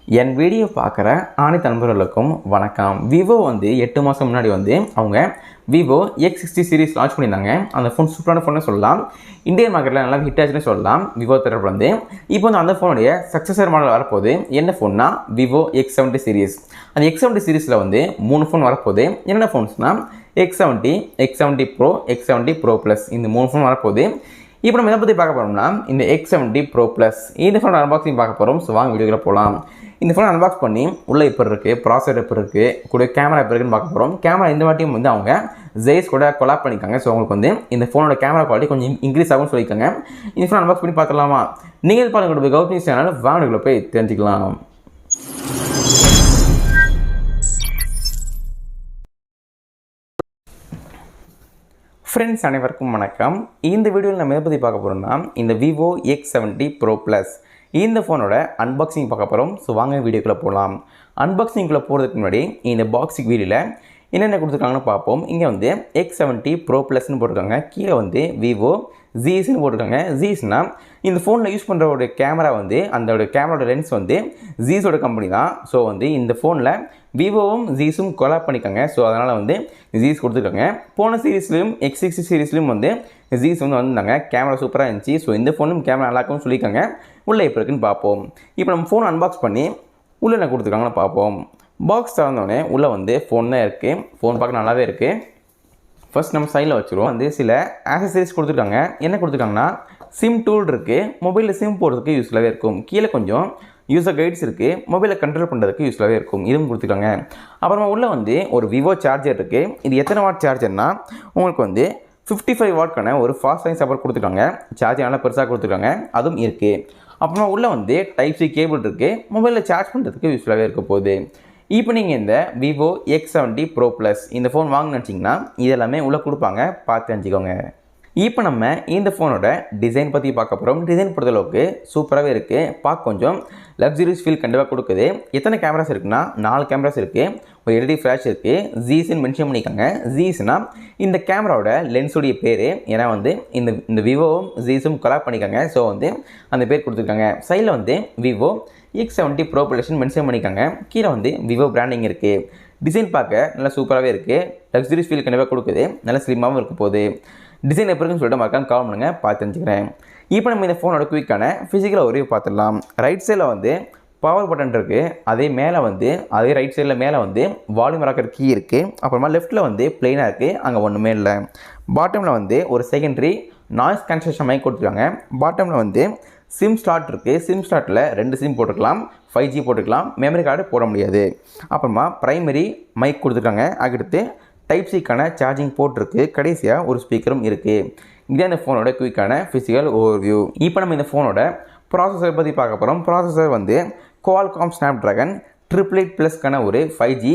என் video பார்க்குற அனைத்து நண்பர்களுக்கும் வணக்கம். விவோ வந்து 8 மாதம் முன்னாடி வந்து அவங்க விவோ X60 சீரிஸ் லான்ச் பண்ணியிருந்தாங்க. அந்த ஃபோன் சூப்பரான ஃபோன்னு சொல்லலாம். இந்தியன் மார்க்கெட்டில் நல்லா ஹிட் ஆச்சுன்னு சொல்லலாம் விவோ தரப்பு வந்து. இப்போ வந்து அந்த ஃபோனுடைய சக்ஸஸர் மாடல் வரப்போகுது. என்ன ஃபோன்னா விவோ X70 சீரிஸ். அந்த X70 சீரிஸில் வந்து 3 ஃபோன் வரப்போகுது. என்னென்ன ஃபோன்ஸ்னால் X70, X70 Pro, X70 Pro Plus இந்த 3 ஃபோன் வரப்போகுது. இப்போ நம்ம இதை பற்றி பார்க்க போகிறோம்னா இந்த X70 Pro Plus இந்த ஃபோன் அன்பாக்சிங் பார்க்க போகிறோம். ஸோ வாங்க வீடியோவில் போகலாம். இந்த ஃபோனை அன்பாக்ஸ் பண்ணி உள்ளே எப்படி இருக்குது, ப்ராசஸர் எப்படி இருக்குது, கூட கேமரா எப்படி இருக்குன்னு பார்க்க போகிறோம். கேமரா இந்த வாட்டியும் வந்து அவங்க ஜெய்ஸ் கூட கொலாப் பண்ணிக்காங்க. ஸோ அவங்களுக்கு வந்து இந்த ஃபோனோட கேமரா குவாலிட்டி கொஞ்சம் இன்க்ரீஸ் ஆகும்னு சொல்லியிருக்காங்க. இந்த ஃபோன் அன்பாக்ஸ் பண்ணி பார்த்துலாமா? நீங்கள் பாருங்க கௌதம் சேனல் வாங்குகளை போய் தெரிஞ்சுக்கலாம். ஃப்ரெண்ட்ஸ் அனைவருக்கும் வணக்கம். இந்த வீடியோவில் நம்ம எதை பற்றி பார்க்க போகிறோம்னா இந்த விவோ X70 Pro Plus இந்த ஃபோனோட அன்பாக்சிங் பார்க்க போகிறோம். ஸோ வாங்க வீடியோக்குள்ளே போகலாம். அன்பாக்சிங்குள்ளே போகிறதுக்கு முன்னாடி இந்த பாக்ஸிக் வீடியோவில் என்னென்ன கொடுத்துருக்காங்கன்னு பார்ப்போம். இங்கே வந்து X70 Pro Plusன்னு போட்டிருக்காங்க. கீழே வந்து விவோ ஜீஸ்ன்னு போட்டிருக்காங்க. ஜீஸ்னால் இந்த ஃபோனில் யூஸ் பண்ணுறோட கேமரா வந்து அதோட கேமராவோட லென்ஸ் வந்து ஜீஸோட கம்பெனி தான். ஸோ வந்து இந்த ஃபோனில் விவோவும் ஜீஸும் கொலாப் பண்ணிக்காங்க. ஸோ அதனால் வந்து ஜீஸ் கொடுத்துருக்காங்க. போன சீரீஸ்லையும் X60 சீரீஸ்லையும் வந்து ஜீஸ் வந்து வந்திருந்தாங்க. கேமரா சூப்பராக இருந்துச்சு. ஸோ இந்த ஃபோனும் கேமரா நல்லா இருக்கும்னு சொல்லியிருக்காங்க. உள்ளே எப்படி இருக்குன்னு பார்ப்போம். இப்போ நம்ம ஃபோன் அன்பாக்ஸ் பண்ணி உள்ளே என்ன கொடுத்துருக்காங்கன்னு பார்ப்போம். பாக்ஸ் திறந்தோடனே உள்ளே வந்து ஃபோன் தான் இருக்குது. ஃபோன் பார்க்க நல்லாவே இருக்குது. ஃபர்ஸ்ட் நம்ம சைடில் வச்சுருவோம். வந்து சில ஆக்சசரிஸ் கொடுத்துருக்காங்க. என்ன கொடுத்துருக்காங்கன்னா சிம் டூல் இருக்குது. மொபைலில் சிம் போடுறதுக்கு யூஸ்ஃபுல்லாகவே இருக்கும். கீழே கொஞ்சம் யூசர் கைட்ஸ் இருக்குது. மொபைலை கண்ட்ரோல் பண்ணுறதுக்கு யூஸ்ஃபுல்லாகவே இருக்கும். இதுவும் கொடுத்துருக்காங்க. அப்புறமா உள்ளே வந்து ஒரு விவோ சார்ஜர் இருக்குது. இது எத்தனை வாட் சார்ஜர்னால் உங்களுக்கு வந்து 55 வாட்க்கான ஒரு ஃபாஸ்ட் சார்ஜிங் சப்போர்ட் கொடுத்துருக்காங்க. சார்ஜர் நல்லா பெருசாக கொடுத்துருக்காங்க. அதுவும் இருக்குது. அப்புறமா உள்ளே வந்து டைப்-C கேபிள் இருக்குது. மொபைலில் சார்ஜ் பண்ணுறதுக்கு யூஸ்ஃபுல்லாகவே இருக்க போகுது. இப்போ நீங்கள் இந்த விவோ X70 Pro Plus இந்த ஃபோன் வாங்க நினச்சிங்கன்னா இதெல்லாமே உள்ளே கொடுப்பாங்க. பார்த்து தெரிஞ்சுக்கோங்க. இப்போ நம்ம இந்த ஃபோனோட டிசைன் பற்றி பார்க்க போகிறோம். டிசைன் பொறுத்தளவுக்கு சூப்பராகவே இருக்குது. பார்க்க கொஞ்சம் லக்ஸுரியஸ் ஃபீல் கண்டிப்பாக கொடுக்குது. எத்தனை கேமராஸ் இருக்குன்னா 4 கேமராஸ் இருக்குது. ஒரு LED ஃப்ளாஷ் இருக்குது. ஜீஸ்ன்னு மென்ஷன் பண்ணியிருக்காங்க. ஜீஸ்னால் இந்த கேமராவோட லென்ஸுடைய பேர். ஏன்னா வந்து இந்த விவோவும் ஜீஸும் கொலாப் பண்ணியிருக்காங்க. ஸோ வந்து அந்த பேர் கொடுத்துருக்காங்க. சைடில் வந்து Vivo X70 Pro Plus mention பண்ணியிருக்காங்க. கீழே வந்து விவோ பிராண்டிங் இருக்குது. டிசைன் பார்க்க நல்லா சூப்பராகவே இருக்குது. லக்ஸுரியஸ் ஃபீல் கண்டிப்பாக கொடுக்குது. நல்லா ஸ்லிம்மாகவும் இருக்க போகுது. டிசைன் எப்படி இருக்குன்னு சொல்லிட்டு மறக்காம கால் பண்ணுங்க. பார்த்து தெரிஞ்சுக்கிறேன். இப்போ நம்ம இந்த ஃபோனோட குயிக்கான ஃபிசிக்கலாக ஒரு பார்த்துடலாம். ரைட் சைடில் வந்து பவர் பட்டன் இருக்குது. அதே ரைட் சைடில் மேலே வந்து வால்யூம் ராக்கர் கீ இருக்குது. அப்புறமா லெஃப்ட்டில் வந்து பிளெயினாக இருக்குது. அங்கே ஒன்றுமே இல்லை. பாட்டமில் வந்து ஒரு செகண்டரி நாய்ஸ் கேன்சலேஷன் மைக் கொடுத்துருக்காங்க. பாட்டமில் வந்து சிம் ஸ்லாட் இருக்குது. சிம் ஸ்லாட்டில் 2 சிம் போட்டுக்கலாம். 5G போட்டுக்கலாம். மெமரி கார்டு போட முடியாது. அப்புறமா ப்ரைமரி மைக் கொடுத்துருக்காங்க. அதுக்கடுத்து டைப்-Cக்கான சார்ஜிங் போர்ட் இருக்குது. கடைசியாக ஒரு ஸ்பீக்கரும் இருக்குது. இதுதான் இந்த ஃபோனோட குயிக்கான ஃபிசிக்கல் ஓவர்வியூ. இப்போ நம்ம இந்த ஃபோனோட ப்ராசஸர் பற்றி பார்க்க போகிறோம். ப்ராசஸர் வந்து குவால்காம் ஸ்னாப்ட்ராகன் 888+க்கான ஒரு 5G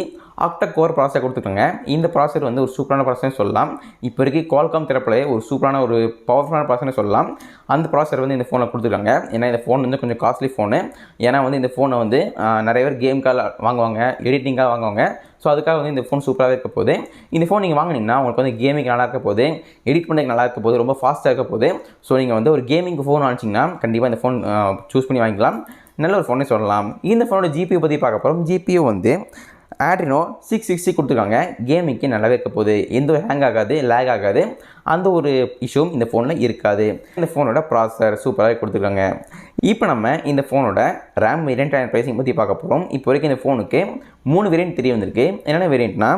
ஆக்டா கோர் ப்ராசஸர் கொடுத்துருக்காங்க. இந்த ப்ராசஸர் வந்து ஒரு சூப்பரான ப்ராசஸர்னு சொல்லலாம். இப்போ வரைக்கும் குவால்காம் தரப்பிலே ஒரு சூப்பரான ஒரு பவர்ஃபுல்லான ப்ராசஸர்னு சொல்லலாம். அந்த ப்ராசஸர் வந்து இந்த ஃபோனில் கொடுத்துருக்காங்க. ஏன்னா இந்த ஃபோன் வந்து கொஞ்சம் காஸ்ட்லி ஃபோனு. ஏன்னா வந்து இந்த ஃபோனை வந்து நிறைய பேர் கேமுக்காக வாங்குவாங்க, எடிட்டிங்காக வாங்குவாங்க. ஸோ அதுக்காக வந்து இந்த ஃபோன் சூப்பராகவே இருக்க போகுது. இந்த ஃபோன் நீங்கள் வாங்கினீங்கன்னா உங்களுக்கு வந்து கேமிங் நல்லா இருக்க போகுது, எடிட் பண்ணுறதுக்கு நல்லா இருக்க போகுது, ரொம்ப ஃபாஸ்ட்டாக இருக்க போகுது. ஸோ நீங்கள் வந்து ஒரு கேமிங் ஃபோன் வாங்கிச்சிங்கன்னா கண்டிப்பாக இந்த ஃபோன் சூஸ் பண்ணி வாங்கிக்கலாம். நல்ல ஒரு ஃபோனே சொல்லலாம். இந்த ஃபோனோட GPU பற்றி பார்க்க போகிறோம். GPU வந்து Adreno 660 கொடுத்துருக்காங்க. கேமிங்க்கு நல்லாவே இருக்க போகுது. எந்த ஒரு ஹேங் ஆகாது, லேக் ஆகாது. அந்த ஒரு இஷ்யூவும் இந்த ஃபோனில் இருக்காது. இந்த ஃபோனோட ப்ராசஸர் சூப்பராகவே கொடுத்துருக்காங்க. இப்போ நம்ம இந்த ஃபோனோட ரேம் வேரியன்ட் அண்ட் ப்ரைஸிங் பற்றி பார்க்க போகிறோம். இப்போ வரைக்கும் இந்த ஃபோனுக்கு 3 வேரியன்ட் தெரிய வந்திருக்கு. என்னென்ன வேரியன்ட்னா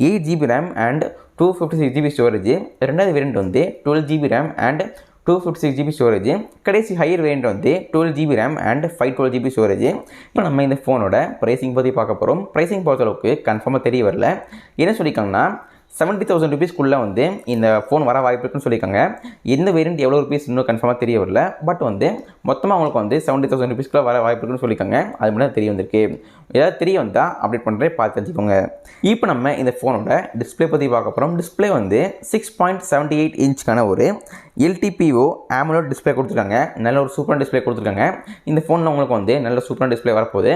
8GB RAM and 256GB storage. ரெண்டாவது வேரியன்ட் வந்து 12GB RAM and 256GB storage. கடைசி ஹையர் வேரியன்ட் வந்து 12GB RAM and 512GB storage. இப்போ நம்ம இந்த ஃபோனோட ப்ரைஸிங் பற்றி பார்க்க போகிறோம். ப்ரைஸிங் பொறுத்தளவுக்கு கன்ஃபார்மாக தெரிய வரல. என்ன சொல்லியிருக்காங்கன்னா 70,000 ருபீஸ்க்குள்ளே வந்து இந்த ஃபோன் வர வாய்ப்பு இருக்குன்னு சொல்லியிருக்காங்க. எந்த வேரியன்ட் எவ்வளோ ருபீஸ் இன்னும் கன்ஃபார்மாக தெரிய வரல. பட் வந்து மொத்தமாக அவங்களுக்கு வந்து 70,000 ருபீஸ்க்குள்ளே வர வாய்ப்பு இருக்குன்னு சொல்லியிருக்காங்க. அது மட்டும் தெரிய வந்திருக்கு. ஏதாவது தெரிய வந்தால் அப்டேட் பண்ணுறேன், பார்த்து தெரிஞ்சுக்கோங்க. இப்போ நம்ம இந்த ஃபோனோட டிஸ்பிளே பற்றி பார்க்க போகிறோம். டிஸ்பிளே வந்து 6.78 இன்ச்சுக்கான ஒரு LTPO AMOLED டிஸ்பிளே கொடுத்துருக்காங்க. நல்ல ஒரு சூப்பரான டிஸ்பிளே கொடுத்துருக்காங்க. இந்த ஃபோனில் உங்களுக்கு வந்து நல்ல சூப்பரான டிஸ்பிளே வரப்போகுது.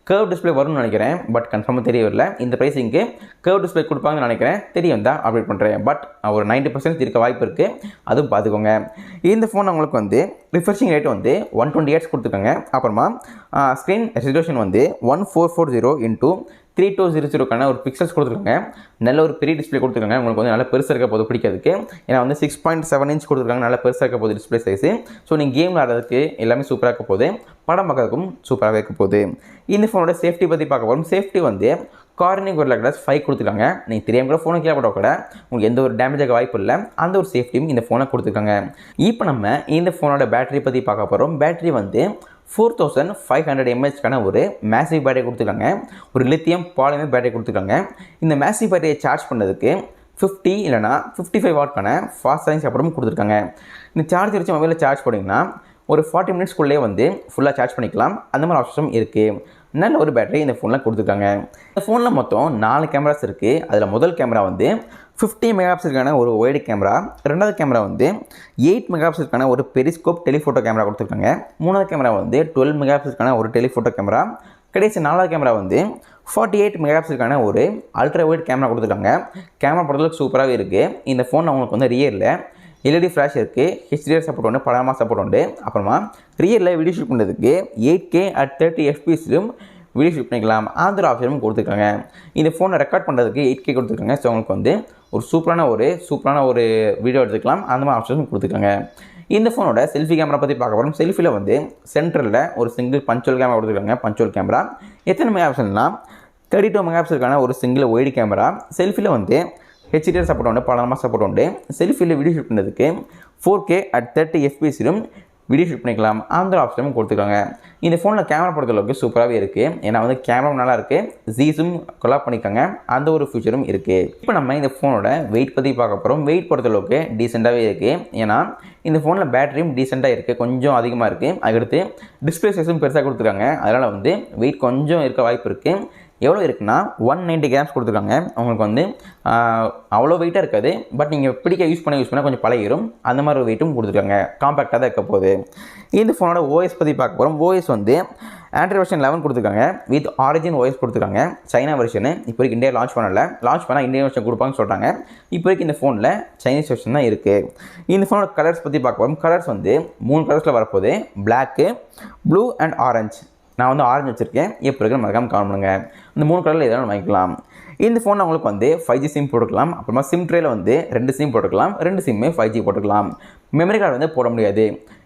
கர்வ் டிஸ்பிளே வரும்னு நினைக்கிறேன், பட் கன்ஃபார்மாக தெரியவில்லை. இந்த ப்ரைஸிங்க்கு கர்வ் டிஸ்பிளே கொடுப்பாங்கன்னு நினைக்கிறேன், தெரியும் தான் அப்டேட் பண்ணுறேன். பட் ஒரு 90% இருக்க வாய்ப்பு இருக்குது, அதுவும் பார்த்துக்கோங்க. இந்த ஃபோன் உங்களுக்கு வந்து ரிஃப்ரெஷிங் ரேட் வந்து 120 Hz கொடுத்துருக்காங்க. அப்புறமா ஸ்க்ரீன் ரெசல்யூஷன் வந்து 1440x3200 ஒரு பிக்சல்ஸ் கொடுத்துருக்காங்க. நல்ல ஒரு பெரிய டிஸ்பிளே கொடுத்துருக்காங்க. உங்களுக்கு வந்து நல்ல பெருசாக இருக்க போது பிடிக்கிறதுக்கு, ஏன்னா வந்து 6.7 inch கொடுத்துருக்காங்க. நல்ல பெருசாக இருக்க போது டிஸ்பிளே சைஸு. ஸோ நீங்கள் கேம் விளாடுறதுக்கு எல்லாமே சூப்பராக இருக்க போது, படம் பார்க்கறதுக்கும் சூப்பராகவே இருக்க போகுது. இந்த ஃபோனோட சேஃப்டி பற்றி பார்க்க போகிறோம். சேஃப்டி வந்து கார்னிங் ஒரு கிளாஸ் 5 கொடுத்துருக்காங்க. நீங்கள் தெரியாமல் கூட ஃபோனை கீழே போட கூட உங்களுக்கு எந்த ஒரு டேமேஜ் ஆக வாய்ப்பு இல்லை. அந்த ஒரு சேஃப்டியும் இந்த ஃபோனை கொடுத்துருக்காங்க. இப்போ நம்ம இந்த ஃபோனோட பேட்டரி பற்றி பார்க்க போகிறோம். பேட்டரி வந்து 4500 mAh ஒரு மேசிவ் பேட்டரி கொடுத்துருக்காங்க. ஒரு லித்தியம் பாலிமர் பேட்டரி கொடுத்துருக்காங்க. இந்த மேசிவ் பேட்டரியை சார்ஜ் பண்ணுறதுக்கு 50 இல்லைனா 55 வாட்க்கான ஃபாஸ்ட் சார்ஜிங் சப்போர்ட்டும் கொடுத்துருக்காங்க. இந்த சார்ஜ் வச்சு மொபைலில் சார்ஜ் பண்ணிங்கன்னா ஒரு 40 மினிட்ஸ்க்குள்ளே வந்து ஃபுல்லாக சார்ஜ் பண்ணிக்கலாம். அந்த மாதிரி ஆப்ஷனும் இருக்குது. நல்ல ஒரு பேட்டரி இந்த ஃபோனில் கொடுத்துருக்காங்க. இந்த ஃபோனில் மொத்தம் 4 கேமராஸ் இருக்குது. அதில் முதல் கேமரா வந்து 50 மெகாபிக்சலுக்கான ஒரு ஒய்டு கேமரா, ரெண்டாவது கேமரா வந்து 8 மெகாபிக்சலுக்கான ஒரு பெரிஸ்கோப் டெலிஃபோட்டோ கேமரா கொடுத்துருக்காங்க. மூணாவது கேமரா வந்து 12 மெகாபிக்சலுக்கான ஒரு டெலிஃபோட்டோ கேமரா, கடைசி 4வது கேமரா வந்து 48 மெகாபிக்சலுக்கான ஒரு அல்ட்ரா வைட் கேமரா கொடுத்துருக்காங்க. கேமரா பொறுத்தளவுக்கு சூப்பராகவே இருக்குது. இந்த ஃபோன் அவங்களுக்கு வந்து ரியரில் LED ஃப்ளாஷ் இருக்குது, HDR சப்போர்ட் உண்டு, படமா சப்போர்ட் உண்டு. அப்புறமா ரியரில் வீடியோ ஷூட் பண்ணுறதுக்கு 8K at 30 FPS video shoot பண்ணிக்கலாம். அந்த ஒரு ஆப்ஷனும் கொடுத்துருக்காங்க. இந்த ஃபோனை ரெக்கார்ட் பண்ணுறதுக்கு 8K கொடுத்துருக்காங்க. ஸோ உங்களுக்கு வந்து ஒரு சூப்பரான ஒரு வீடியோ எடுத்துக்கலாம். அந்த மாதிரி ஆப்ஷனும் கொடுத்துருக்காங்க. இந்த ஃபோனோட செல்ஃபி கேமரா பற்றி பார்க்க போகிறோம். செல்ஃபியில் வந்து சென்டரில் ஒரு சிங்கிள் பஞ்சுவல் கேமரா கொடுத்துருக்காங்க. பஞ்சுவல் கேமரா எத்தனை மெகா பிக்சல்னா 32 மெகாபிக்சலுக்கான ஒரு சிங்கிள் ஒய்டு கேமரா. செல்ஃபியில் வந்து HDR சப்போர்ட் உண்டு, படமா சப்போர்ட் உண்டு. செல்ஃபியில் வீடியோ ஷூட் பண்ணுறதுக்கு 4K at 30 FPS video shoot பண்ணிக்கலாம். அந்த ஆப்ஷனும் கொடுத்துருக்காங்க. இந்த ஃபோனில் கேமரா பொறுத்தளவுக்கு சூப்பராகவே இருக்குது. ஏன்னா வந்து கேமரா நல்லா இருக்குது, ஜீஸும் கொலாப் பண்ணிக்காங்க. அந்த ஒரு ஃபியூச்சரும் இருக்குது. இப்போ நம்ம இந்த ஃபோனோட வெயிட் பற்றி பார்க்க போகிறோம். வெயிட் பொறுத்தளவுக்கு டீசெண்டாகவே இருக்குது. ஏன்னா இந்த ஃபோனில் பேட்டரியும் டீசெண்டாக இருக்குது, கொஞ்சம் அதிகமாக இருக்குது. அதுக்கடுத்து டிஸ்பிளே சைஸும் பெருசாக கொடுத்துருக்காங்க. அதனால் வந்து வெயிட் கொஞ்சம் இருக்க வாய்ப்பு இருக்குது. எவ்வளோ இருக்குன்னா 190 கிராம்ஸ் கொடுத்துருக்காங்க. உங்களுக்கு வந்து அவ்வளோ வெயிட்டாக இருக்காது, பட் நீங்கள் யூஸ் பண்ண கொஞ்சம் பழகிடும். அந்த மாதிரி வெயிட்டும் கொடுத்துருக்காங்க. காம்பேக்டாக தான் இருக்க போகுது. இந்த ஃபோனோட OS பற்றி பார்க்க போகிறோம். OS வந்து ஆண்ட்ராய்ட் வெர்ஷன் 11 கொடுத்துருக்காங்க. வித் ஆரிஜின் OS கொடுத்துருக்காங்க. சைனா வெர்ஷனு இப்போ வரைக்கும் இந்தியா லான்ச் பண்ணால் இந்தியன் வெர்ஷன் கொடுப்பாங்கன்னு சொல்கிறாங்க. இப்போ வரைக்கும் இந்த ஃபோனில் சைனீஸ் வெர்ஷன் தான் இருக்குது. இந்த ஃபோனோட கலர்ஸ் பற்றி பார்க்க போகிறோம். கலர்ஸ் வந்து 3 கலர்ஸில் வரப்போகுது. Black, blue and orange. நான் வந்து ஆரஞ்சு வச்சுருக்கேன். எப்போ இருக்கிற மறக்காமல் கமெண்ட் பண்ணுங்கள். இந்த 3 கலரில் எதாவது வாங்கிக்கலாம். இந்த ஃபோன் உங்களுக்கு வந்து 5G சிம் போட்டுக்கலாம். அப்புறமா சிம் ட்ரேயில் வந்து 2 சிம் போட்டுக்கலாம். 2 சிம்மே 5G போட்டுக்கலாம். மெமரி கார்டு வந்து போட முடியாது.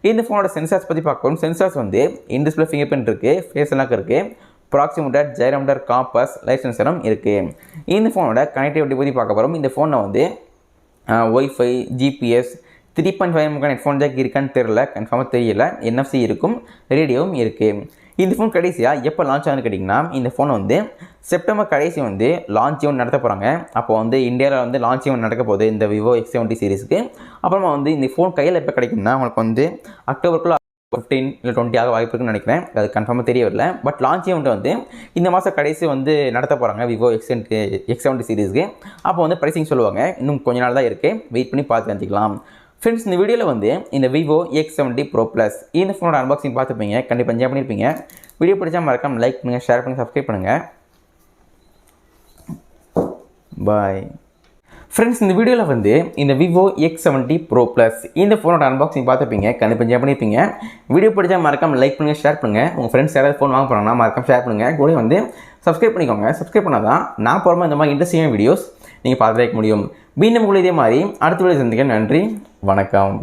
இந்த ஃபோனோட சென்சார்ஸ் பற்றி பார்க்கணும். சென்சார்ஸ் வந்து இன் டிஸ்பிளே ஃபிங்கர் பிரிண்ட் இருக்குது, ஃபேஸ் லாக் இருக்குது, ப்ராக்சிமீட்டர், ஜைரோமீட்டர், காம்பஸ், லைட் சென்சரும் இருக்குது. இந்த ஃபோனோட கனெக்டிவிட்டி பற்றி பார்க்க போகிறோம். இந்த ஃபோனை வந்து ஒய்ஃபை, GPS, 3.5 ஹெட்ஃபோன் ஜாக் இருக்கான்னு தெரியல, கன்ஃபார்மாக தெரியல. NFC இருக்கும், ரேடியோவும் இருக்குது. இந்த ஃபோன் கடைசியாக எப்போ லான்ச் ஆகுதுன்னு கேட்டிங்கன்னா, இந்த ஃபோன் வந்து செப்டம்பர் கடைசி வந்து லான்ச் ஈவெண்ட் நடத்த போகிறாங்க. அப்போ வந்து இந்தியாவில் வந்து லான்ச் ஈவெண்ட் நடக்க போகுது இந்த Vivo X70 சீரிஸ்க்கு. அப்புறமா வந்து இந்த ஃபோன் கையில் எப்போ கிடைக்கும்னா உங்களுக்கு வந்து அக்டோபருக்குள்ளே 15 இல்லை 20 ஆக வாய்ப்பு இருக்குன்னு நினைக்கிறேன். அது கன்ஃபார்மாக தெரியவில்லை. பட் லான்ச் ஈவெண்ட் வந்து இந்த மாதம் கடைசி வந்து நடத்த போகிறாங்க Vivo X70 சீரிஸ்க்கு. அப்போ வந்து ப்ரைஸிங் சொல்லுவாங்க. இன்னும் கொஞ்ச நாள் தான் இருக்குது, வெயிட் பண்ணி பார்த்து தெரிஞ்சுக்கலாம். ஃப்ரெண்ட்ஸ், இந்த வீடியோவில் வந்து இந்த Vivo X70 Pro Plus இந்த ஃபோனோட அன்பாக்சிங் பார்த்துப்பீங்க, கண்டிப்பாக என்ஜாய் பண்ணியிருப்பீங்க. வீடியோ பிடிச்சா மறக்காம லைக் பண்ணுங்கள், ஷேர் பண்ணி சப்ஸ்கிரைப் பண்ணுங்கள். Bye friends. இந்த வீடியோவில் வந்து இந்த Vivo X70 Pro Plus இந்த ஃபோனோட அன்பாக்சிங் பார்த்துப்பீங்க, கண்டிப்பாக என்ஜாய் பண்ணியிருப்பீங்க. வீடியோ பிடிச்சா மறக்காம லைக் பண்ணுங்கள், ஷேர் பண்ணுங்கள். உங்கள் ஃப்ரெண்ட்ஸ் யாராவது ஃபோன் வாங்க போகிறாங்கன்னா மறக்காம ஷேர் பண்ணுங்கள். கூட வந்து சப்ஸ்கிரைப் பண்ணிக்கோங்க. சப்ஸ்கிரைப் பண்ணால் தான் நான் போகிற இந்த மாதிரி இன்ட்ரெஸ்டிங்கான வீடியோஸ் நீங்கள் பார்த்து வைக்க முடியும். மீண்டும் உங்களை இதே மாதிரி அடுத்த வீடியோ சந்திக்க. நன்றி, வணக்கம்.